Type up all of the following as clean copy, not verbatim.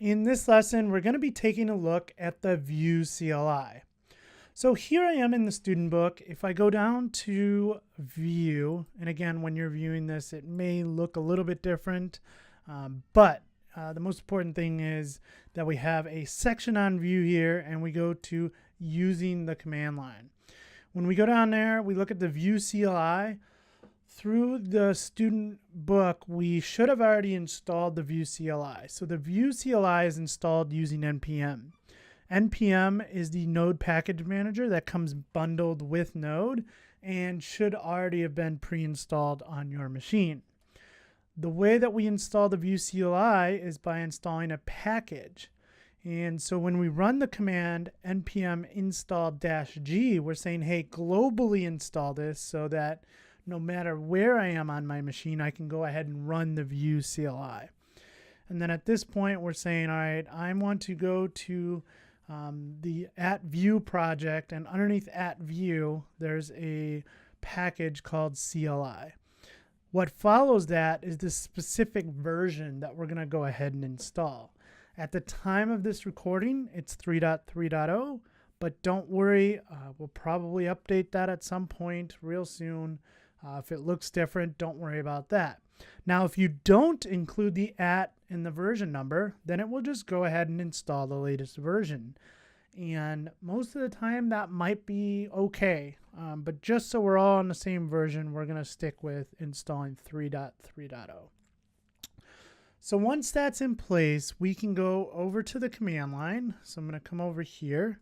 In this lesson, we're going to be taking a look at the Vue CLI. So here I am in the student book. If I go down to View, and again, when you're viewing this, it may look a little bit different, but the most important thing is that we have a section on Vue here, and we go to using the command line. When we go down there, we look at the Vue CLI. Through the student book, we should have already installed the Vue CLI. So the Vue CLI is installed using npm. npm is the Node package manager that comes bundled with Node and should already have been pre-installed on your machine. The way that we install the Vue CLI is by installing a package. And so when we run the command npm install -g, we're saying, hey, globally install this so that no matter where I am on my machine, I can go ahead and run the Vue CLI. And then at this point, we're saying, all right, I want to go to the @Vue project, and underneath @Vue, there's a package called CLI. What follows that is the specific version that we're going to go ahead and install. At the time of this recording, it's 3.3.0, but don't worry, we'll probably update that at some point real soon. If it looks different, don't worry about that. Now, if you don't include the in the version number, then it will just go ahead and install the latest version. And most of the time that might be okay. But just so we're all on the same version, we're going to stick with installing 3.3.0. So once that's in place, we can go over to the command line. So I'm going to come over here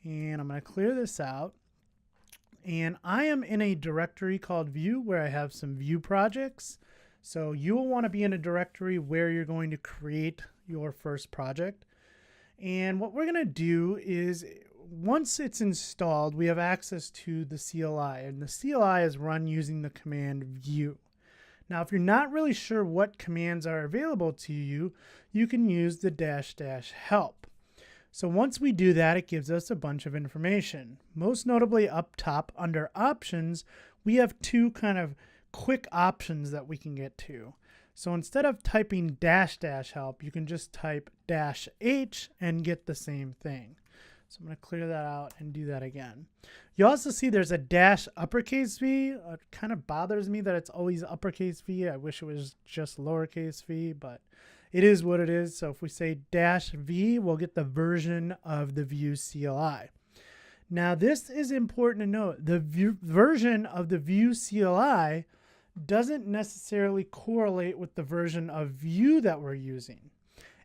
and I'm going to clear this out. And I am in a directory called Vue where I have some Vue projects. So you will want to be in a directory where you're going to create your first project. And what we're going to do is once it's installed, we have access to the CLI. And the CLI is run using the command Vue. Now, if you're not really sure what commands are available to you, you can use the --help. So once we do that, it gives us a bunch of information. Most notably up top under options, we have two kind of quick options that we can get to. So instead of typing --help, you can just type -h and get the same thing. So I'm going to clear that out and do that again. You also see there's a $uppercase-V. It kind of bothers me that it's always uppercase V. I wish it was just lowercase v, but it is what it is. So if we say -v, we'll get the version of the Vue CLI. Now this is important to note. The version of the Vue CLI doesn't necessarily correlate with the version of Vue that we're using.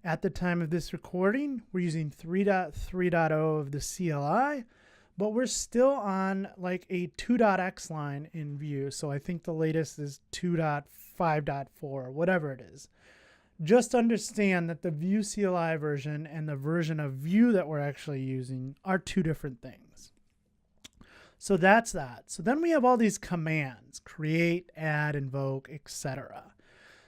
At the time of this recording, we're using 3.3.0 of the CLI, but we're still on like a 2.x line in Vue. So I think the latest is 2.5.4, whatever it is. Just understand that the Vue CLI version and the version of Vue that we're actually using are two different things. So that's that. So then we have all these commands: create, add, invoke, etc.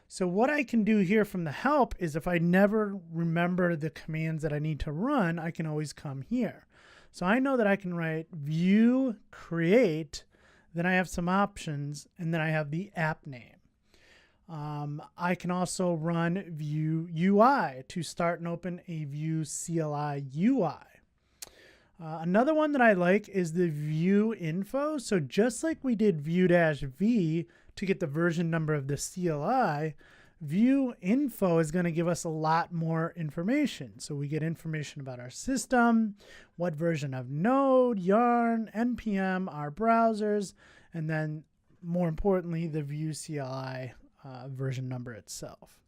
So what I can do here from the help is if I never remember the commands that I need to run, I can always come here. So I know that I can write Vue create, then I have some options, and then I have the app name. I can also run Vue UI to start and open a Vue CLI UI. Another one that I like is the Vue info. So just like we did Vue-V to get the version number of the CLI, Vue info is going to give us a lot more information. So we get information about our system, what version of Node, Yarn, NPM, our browsers, and then more importantly, the Vue CLI version number itself.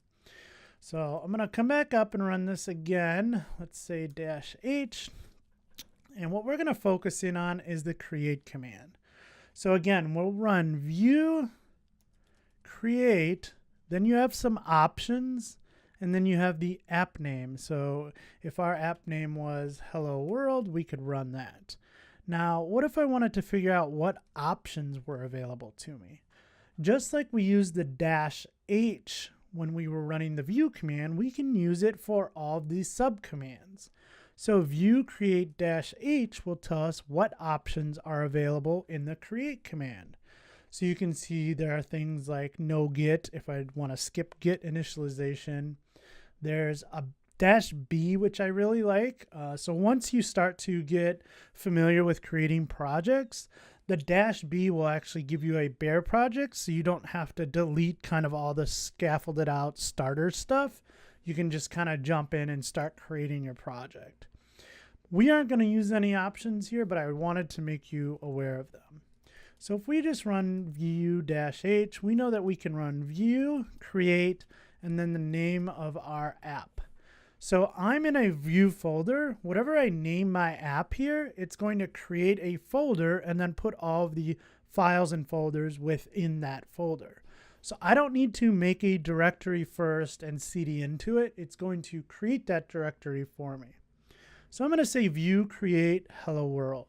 So I'm going to come back up and run this again. Let's say -h. And what we're going to focus in on is the create command. So again, we'll run Vue create, then you have some options, and then you have the app name. So if our app name was Hello World, we could run that. Now, what if I wanted to figure out what options were available to me? Just like we used the -h when we were running the Vue command, we can use it for all of these subcommands. So Vue create -h will tell us what options are available in the create command. So you can see there are things like no git if I want to skip git initialization. There's a -B, which I really like. So once you start to get familiar with creating projects, the -B will actually give you a bare project, so you don't have to delete kind of all the scaffolded out starter stuff. You can just kind of jump in and start creating your project. We aren't going to use any options here, but I wanted to make you aware of them. So if we just run Vue-H, we know that we can run Vue, create, and then the name of our app. So I'm in a Vue folder. Whatever I name my app here, it's going to create a folder and then put all of the files and folders within that folder. So I don't need to make a directory first and cd into it. It's going to create that directory for me. So I'm going to say Vue create hello world.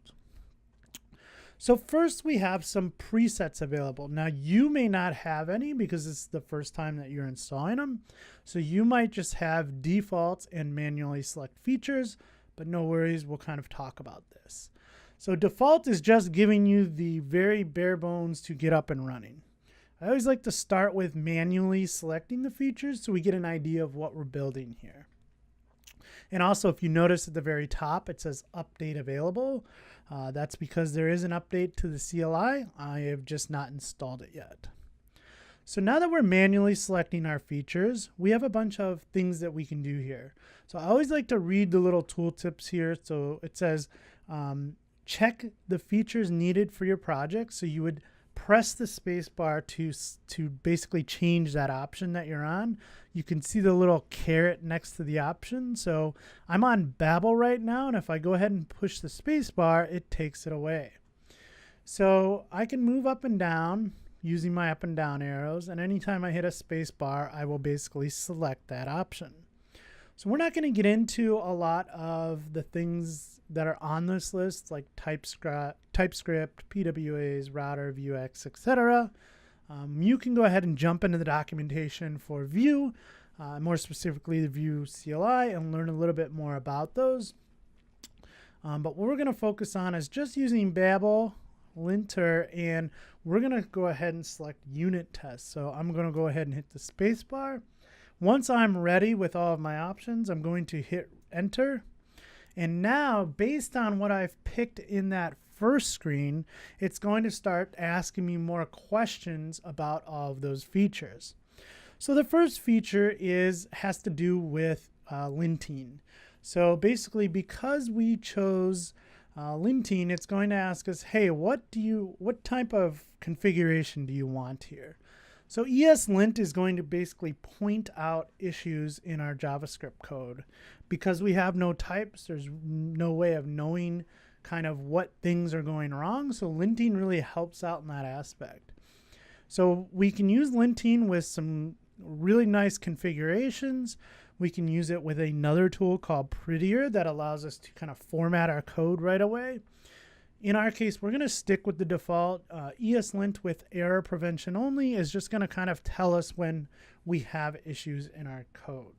So first we have some presets available. Now you may not have any because it's the first time that you're installing them. So you might just have defaults and manually select features, but no worries, we'll kind of talk about this. So default is just giving you the very bare bones to get up and running. I always like to start with manually selecting the features so we get an idea of what we're building here. And also, if you notice at the very top, it says update available. That's because there is an update to the CLI. I have just not installed it yet. So now that we're manually selecting our features, we have a bunch of things that we can do here. So I always like to read the little tooltips here. So it says, check the features needed for your project. So you would press the space bar to basically change that option that you're on. You can see the little caret next to the option. So I'm on Babel right now, and if I go ahead and push the space bar, it takes it away. So I can move up and down using my up and down arrows, and anytime I hit a space bar, I will basically select that option. So we're not going to get into a lot of the things that are on this list, like TypeScript, PWAs, router, Vuex, etc. You can go ahead and jump into the documentation for Vue, more specifically the Vue CLI, and learn a little bit more about those. But what we're going to focus on is just using Babel, linter, and we're going to go ahead and select unit test. So I'm going to go ahead and hit the space bar. Once I'm ready with all of my options, I'm going to hit enter. And now, based on what I've picked in that first screen, it's going to start asking me more questions about all of those features. So the first feature has to do with linting. So basically, because we chose linting, it's going to ask us, hey, what type of configuration do you want here? So ESLint is going to basically point out issues in our JavaScript code. Because we have no types, there's no way of knowing kind of what things are going wrong. So linting really helps out in that aspect. So we can use linting with some really nice configurations. We can use it with another tool called Prettier that allows us to kind of format our code right away. In our case, we're going to stick with the default. ESLint with error prevention only is just going to kind of tell us when we have issues in our code.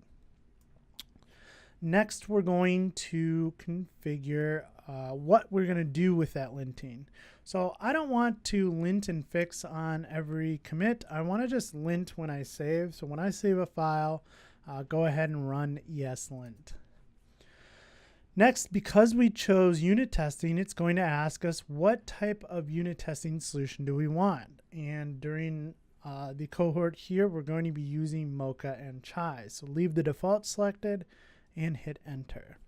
Next, we're going to configure what we're going to do with that linting. So I don't want to lint and fix on every commit. I want to just lint when I save. So when I save a file, go ahead and run ESLint. Next, because we chose unit testing, it's going to ask us what type of unit testing solution do we want. And during the cohort here, we're going to be using Mocha and Chai. So leave the default selected and hit enter.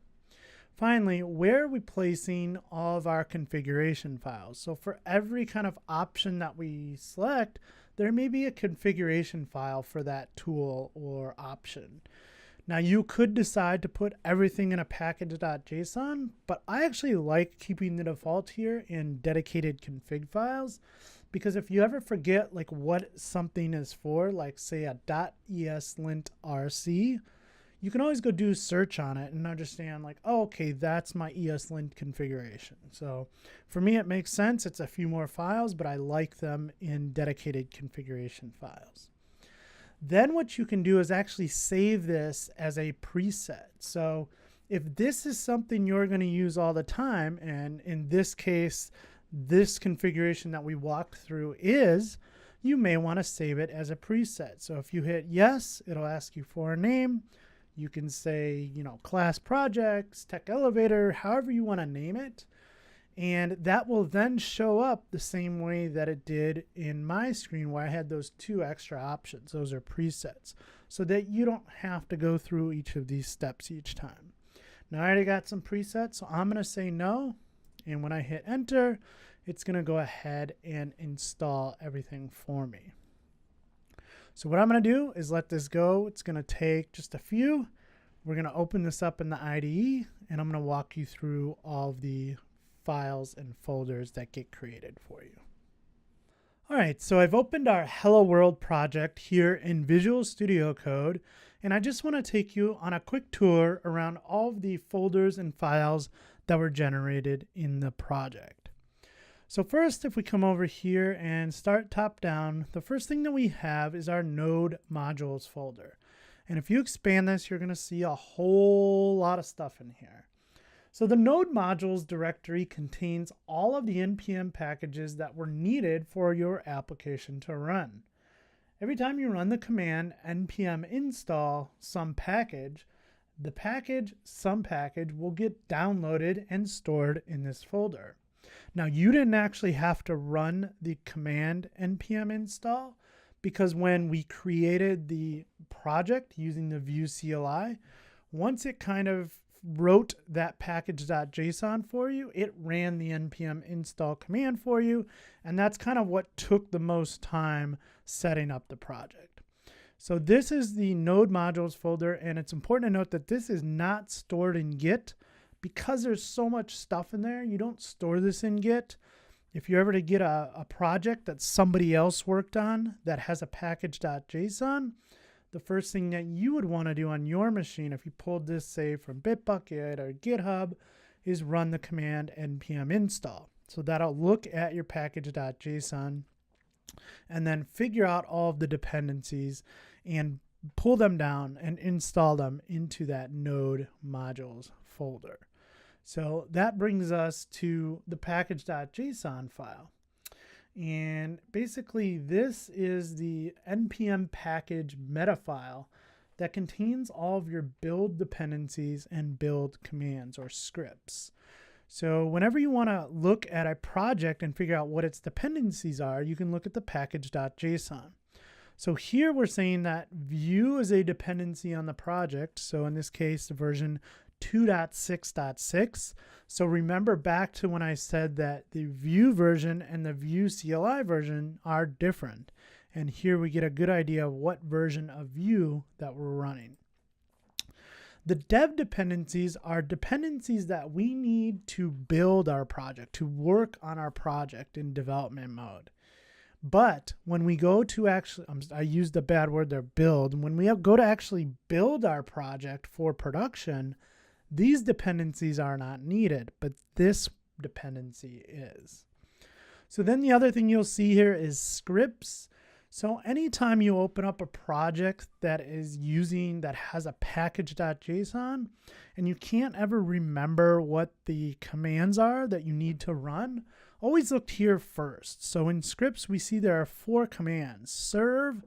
Finally, where are we placing all of our configuration files? So for every kind of option that we select, there may be a configuration file for that tool or option. Now you could decide to put everything in a package.json, but I actually like keeping the default here in dedicated config files, because if you ever forget like what something is for, like say a .eslint.rc, you can always go do search on it and understand like, oh, okay, that's my ESLint configuration. So for me, it makes sense. It's a few more files, but I like them in dedicated configuration files. Then what you can do is actually save this as a preset. So if this is something you're going to use all the time, and in this case, this configuration that we walked through is, you may want to save it as a preset. So if you hit yes, it'll ask you for a name. You can say, class projects, tech elevator, however you want to name it. And that will then show up the same way that it did in my screen where I had those 2 extra options. Those are presets, so that you don't have to go through each of these steps each time. Now I already got some presets, so I'm going to say no. And when I hit enter, it's going to go ahead and install everything for me. So what I'm going to do is let this go. It's going to take just a few. We're going to open this up in the IDE, and I'm going to walk you through all of the files and folders that get created for you. All right, so I've opened our Hello World project here in Visual Studio Code, and I just want to take you on a quick tour around all of the folders and files that were generated in the project. So first, if we come over here and start top down, the first thing that we have is our Node modules folder. And if you expand this, you're going to see a whole lot of stuff in here. So the Node modules directory contains all of the NPM packages that were needed for your application to run. Every time you run the command npm install some package, the package some package will get downloaded and stored in this folder. Now, you didn't actually have to run the command npm install, because when we created the project using the Vue CLI, once it kind of wrote that package.json for you, it ran the npm install command for you, and that's kind of what took the most time setting up the project. So this is the Node modules folder, and it's important to note that this is not stored in Git. Because there's so much stuff in there, you don't store this in Git. If you're ever to get a project that somebody else worked on that has a package.json, the first thing that you would want to do on your machine, if you pulled this, say, from Bitbucket or GitHub, is run the command npm install. So that'll look at your package.json and then figure out all of the dependencies and pull them down and install them into that Node modules folder. So that brings us to the package.json file. And basically this is the npm package meta file that contains all of your build dependencies and build commands or scripts. So whenever you want to look at a project and figure out what its dependencies are, you can look at the package.json. So here we're saying that Vue is a dependency on the project. So in this case, the version 2.6.6. So remember back to when I said that the Vue version and the Vue CLI version are different. And here we get a good idea of what version of Vue that we're running. The dev dependencies are dependencies that we need to build our project, to work on our project in development mode. But when we go to actually, I used a bad word there, build. When we go to actually build our project for production, these dependencies are not needed, but this dependency is. So then the other thing you'll see here is scripts. So anytime you open up a project that has a package.json and you can't ever remember what the commands are that you need to run, always look here first. So in scripts, we see there are 4 commands: serve,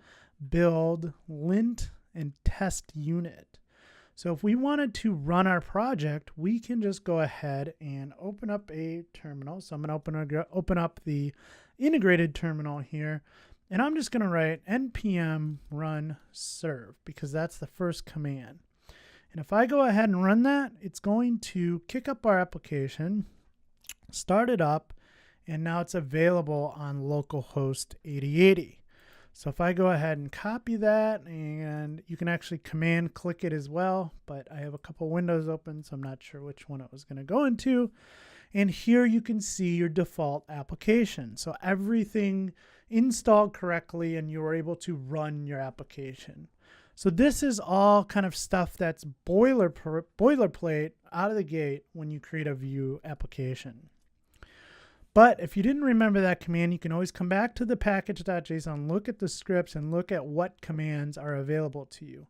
build, lint, and test unit. So if we wanted to run our project, we can just go ahead and open up a terminal. So I'm going to open up the integrated terminal here, and I'm just going to write npm run serve because that's the first command. And if I go ahead and run that, it's going to kick up our application, start it up, and now it's available on localhost 8080. So if I go ahead and copy that, and you can actually command click it as well, but I have a couple windows open, so I'm not sure which one it was going to go into. And here you can see your default application. So everything installed correctly, and you were able to run your application. So this is all kind of stuff that's boilerplate out of the gate when you create a Vue application. But if you didn't remember that command, you can always come back to the package.json, look at the scripts, and look at what commands are available to you.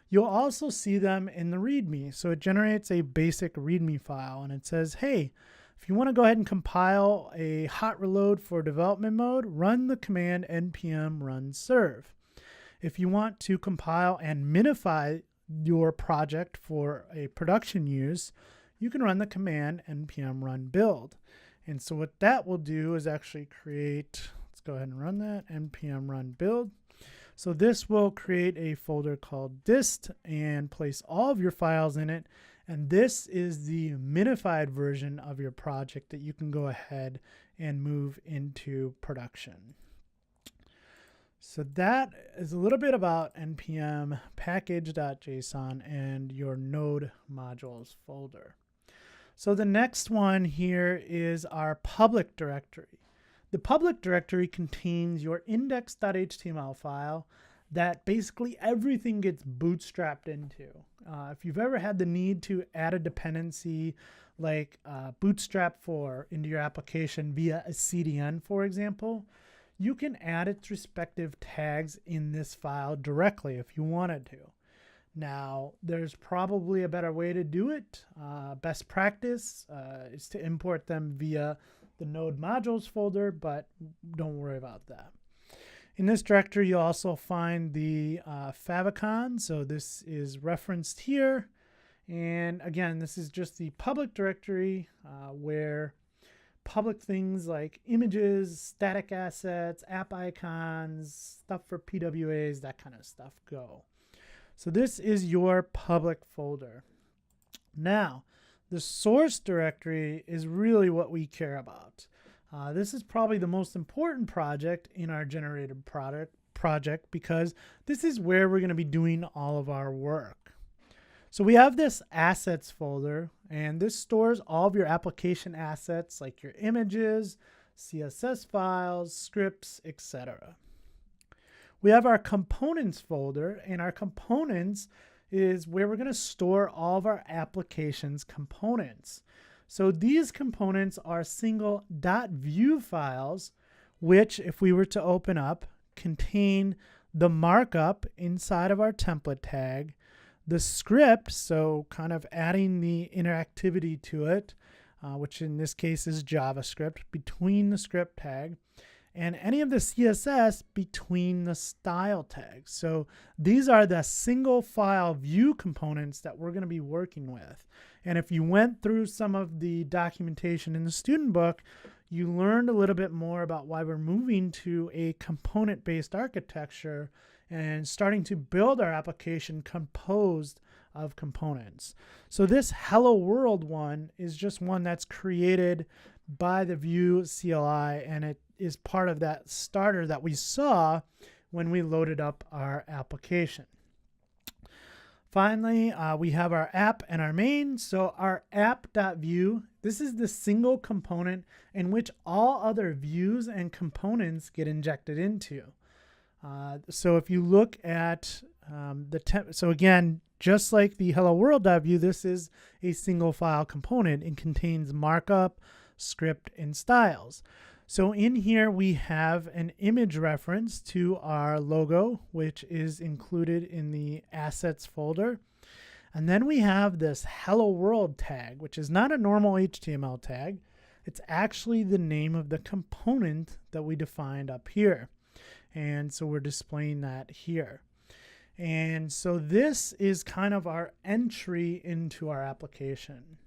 You'll also see them in the README. So it generates a basic README file, and it says, hey, if you want to go ahead and compile a hot reload for development mode, run the command npm run serve. If you want to compile and minify your project for a production use, you can run the command npm run build. And so what that will do is actually create, let's go ahead and run that, npm run build. So this will create a folder called dist and place all of your files in it. And this is the minified version of your project that you can go ahead and move into production. So that is a little bit about npm package.json and your node modules folder. So the next one here is our public directory. The public directory contains your index.html file that basically everything gets bootstrapped into. If you've ever had the need to add a dependency like Bootstrap into your application via a CDN, for example, you can add its respective tags in this file directly if you wanted to. Now, there's probably a better way to do it. Best practice is to import them via the node modules folder, but don't worry about that. In this directory, you'll also find the favicon. So this is referenced here. And again, this is just the public directory where public things like images, static assets, app icons, stuff for PWAs, that kind of stuff go. So this is your public folder. Now, the source directory is really what we care about. This is probably the most important project in our generated project because this is where we're going to be doing all of our work. So we have this assets folder, and this stores all of your application assets like your images, CSS files, scripts, etc. We have our components folder, and our components is where we're going to store all of our application's components. So these components are single .vue files, which if we were to open up, contain the markup inside of our template tag, the script, so kind of adding the interactivity to it, which in this case is JavaScript, between the script tag, and any of the CSS between the style tags. So these are the single file view components that we're going to be working with. And if you went through some of the documentation in the student book, you learned a little bit more about why we're moving to a component-based architecture and starting to build our application composed of components. So this Hello World one is just one that's created by the Vue CLI, and it is part of that starter that we saw when we loaded up our application. Finally, we have our app and our main. So our app.vue, this is the single component in which all other views and components get injected into. So if you look at so again, just like the Hello World.vue, this is a single file component. It contains markup, script, and styles. So in here we have an image reference to our logo, which is included in the assets folder. And then we have this Hello World tag, which is not a normal HTML tag. It's actually the name of the component that we defined up here. And so we're displaying that here. And so this is kind of our entry into our application.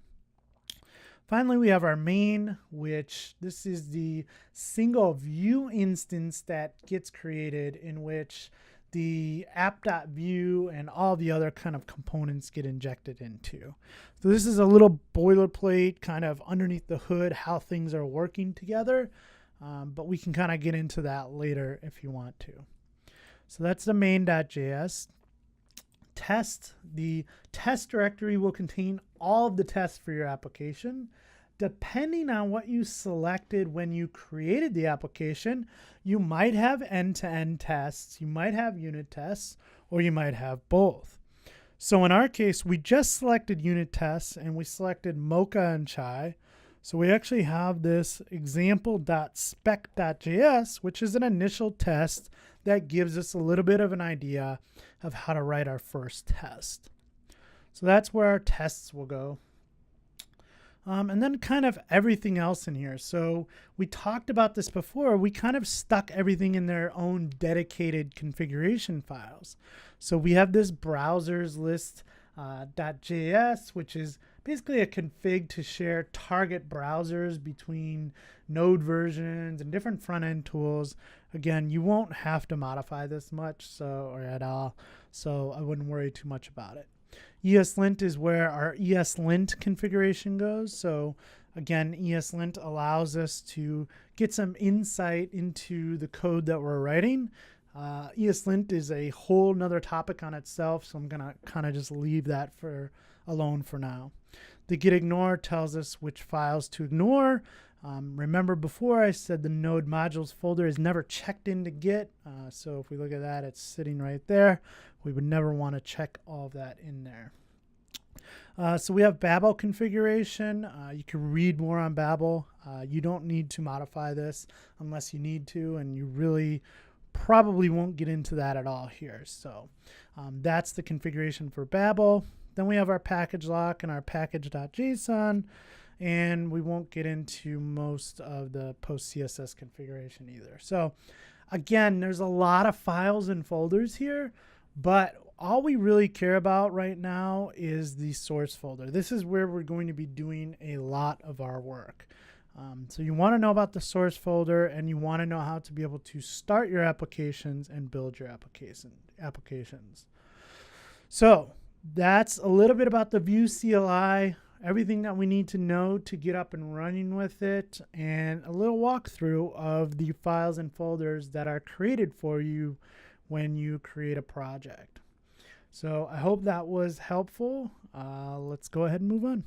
Finally, we have our main, which this is the single Vue instance that gets created in which the app.vue and all the other kind of components get injected into. So this is a little boilerplate kind of underneath the hood, how things are working together. But we can kind of get into that later if you want to. So that's the main.js. Test. The test directory will contain all of the tests for your application. Depending on what you selected when you created the application, you might have end-to-end tests, you might have unit tests, or you might have both. So in our case, we just selected unit tests and we selected Mocha and Chai. So we actually have this example.spec.js, which is an initial test that gives us a little bit of an idea of how to write our first test. So that's where our tests will go. And then kind of everything else in here. So we talked about this before. We kind of stuck everything in their own dedicated configuration files. So we have this browsers list .js, which is basically a config to share target browsers between node versions and different front-end tools. Again, you won't have to modify this much or at all, so I wouldn't worry too much about it. ESLint is where our ESLint configuration goes. So again, ESLint allows us to get some insight into the code that we're writing. ESLint is a whole nother topic on itself, so I'm gonna kind of just leave that alone for now. The git ignore tells us which files to ignore. Remember before I said the node modules folder is never checked into Git. So if we look at that, it's sitting right there. We would never want to check all of that in there. So we have Babel configuration. You can read more on Babel. You don't need to modify this unless you need to, and you really probably won't get into that at all here. So that's the configuration for Babel. Then we have our package lock and our package.json, and we won't get into most of the post CSS configuration either. So again, there's a lot of files and folders here, but all we really care about right now is the source folder. This is where we're going to be doing a lot of our work. So you want to know about the source folder, and you want to know how to be able to start your applications and build your applications. So that's a little bit about the Vue CLI, everything that we need to know to get up and running with it, and a little walkthrough of the files and folders that are created for you when you create a project. So I hope that was helpful. Let's go ahead and move on.